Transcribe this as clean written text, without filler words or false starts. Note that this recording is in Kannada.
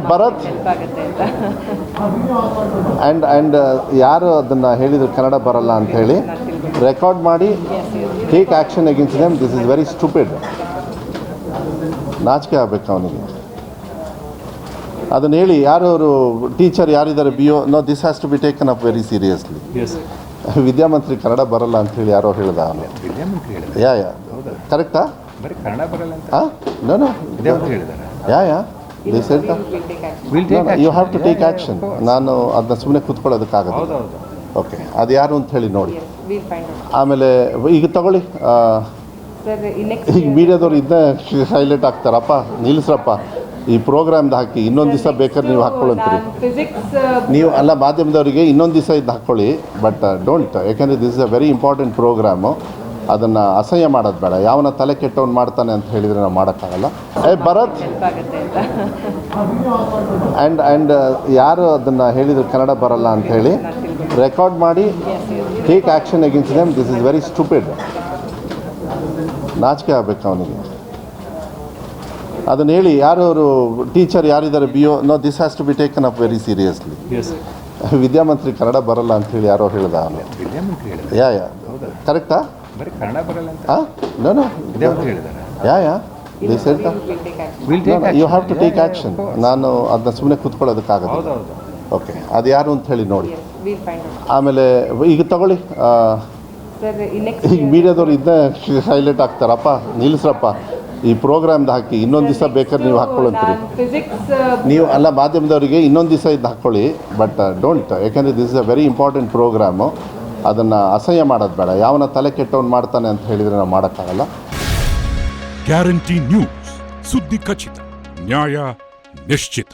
ಭರತ್ ಆ್ಯಂಡ್ ಯಾರು ಅದನ್ನು ಹೇಳಿದ್ರು ಕನ್ನಡ ಬರಲ್ಲ ಅಂಥೇಳಿ ರೆಕಾರ್ಡ್ ಮಾಡಿ take action against them. This is very stupid. ನಾಚಿಕೆ ಆಗಬೇಕು ಅವನಿಗೆ. ಅದನ್ನು ಹೇಳಿ ಯಾರವರು ಟೀಚರ್ ಯಾರಿದ್ದಾರೆ B O no this has to be taken up very seriously. ವಿದ್ಯಾಮಂತ್ರಿ ಕನ್ನಡ ಬರಲ್ಲ ಅಂಥೇಳಿ ಯಾರೋ ಹೇಳ್ದ ಅವನು. ಯಾ ಕರೆಕ್ಟಾ? No yeah they said you have to take action. ನಾನು ಅದನ್ನ ಸುಮ್ಮನೆ ಕೂತ್ಕೊಳ್ಳೋದಕ್ಕಾಗಲ್ಲ. ಓಕೆ, ಅದು ಯಾರು ಅಂತ ಹೇಳಿ ನೋಡಿ. ಆಮೇಲೆ ಈಗ ತಗೊಳ್ಳಿ, ಈಗ ಮೀಡಿಯಾದವ್ರು ಇದನ್ನ ಹೈಲೈಟ್ ಆಗ್ತಾರಪ್ಪ, ನಿಲ್ಲಿಸ್ರಪ್ಪ ಈ ಪ್ರೋಗ್ರಾಮ್ದು ಹಾಕಿ, ಇನ್ನೊಂದು ದಿವಸ ಬೇಕಾದ್ರೆ ನೀವು ಹಾಕ್ಕೊಳ್ಳಂತೀರಿ ನೀವು ಅಲ್ಲ, ಮಾಧ್ಯಮದವರಿಗೆ ಇನ್ನೊಂದು ದಿವಸ ಇದು ಹಾಕ್ಕೊಳ್ಳಿ, ಬಟ್ ಡೋಂಟ್. ಯಾಕೆಂದರೆ this is a very important programme. ಅದನ್ನು ಅಸಹ್ಯ ಮಾಡೋದು ಬೇಡ. ಯಾವನ ತಲೆ ಕೆಟ್ಟವ್ನು ಮಾಡ್ತಾನೆ ಅಂತ ಹೇಳಿದರೆ ನಾವು ಮಾಡೋಕ್ಕಾಗಲ್ಲ. ಭರತ್ ಆ್ಯಂಡ್ ಯಾರು ಅದನ್ನು ಹೇಳಿದ್ರು ಕನ್ನಡ ಬರಲ್ಲ ಅಂಥೇಳಿ ರೆಕಾರ್ಡ್ ಮಾಡಿ take action against them. This is very stupid. ನಾಚಿಕೆ ಆಗಬೇಕು ಅವನಿಗೆ. ಅದನ್ನು ಹೇಳಿ ಯಾರವರು ಟೀಚರ್ ಯಾರಿದ್ದಾರೆ B O no this has to be taken up very seriously. ವಿದ್ಯಾಮಂತ್ರಿ ಕನ್ನಡ ಬರಲ್ಲ ಅಂಥೇಳಿ ಯಾರೋ ಹೇಳ್ದ ಅವನು. ಯಾ ಕರೆಕ್ಟಾ? No yeah they said you have to take action. ನಾನು ಅದನ್ನ ಸುಮ್ಮನೆ ಕೂತ್ಕೊಳ್ಳೋದಕ್ಕಾಗಲ್ಲ. ಓಕೆ, ಅದು ಯಾರು ಅಂತ ಹೇಳಿ ನೋಡಿ. ಆಮೇಲೆ ಈಗ ತಗೊಳ್ಳಿ, ಈಗ ಮೀಡಿಯಾದವ್ರು ಇದನ್ನ ಹೈಲೈಟ್ ಆಗ್ತಾರಪ್ಪ, ನಿಲ್ಲಿಸ್ರಪ್ಪ ಈ ಪ್ರೋಗ್ರಾಮ್ದು ಹಾಕಿ, ಇನ್ನೊಂದು ದಿವಸ ಬೇಕಾದ್ರೆ ನೀವು ಹಾಕ್ಕೊಳ್ಳಂತೀರಿ ನೀವು ಅಲ್ಲ, ಮಾಧ್ಯಮದವರಿಗೆ ಇನ್ನೊಂದು ದಿವಸ ಇದು ಹಾಕ್ಕೊಳ್ಳಿ, ಬಟ್ ಡೋಂಟ್. ಯಾಕೆಂದರೆ this is a very important programme. ಅದನ್ನು ಅಸಹ್ಯ ಮಾಡೋದು ಬೇಡ. ಯಾವನ ತಲೆ ಕೆಟ್ಟವ್ನು ಮಾಡ್ತಾನೆ ಅಂತ ಹೇಳಿದರೆ ನಾವು ಮಾಡೋಕ್ಕಾಗಲ್ಲ. ಗ್ಯಾರಂಟಿ ನ್ಯೂಸ್, ಸುದ್ದಿ ಖಚಿತ, ನ್ಯಾಯ ನಿಶ್ಚಿತ.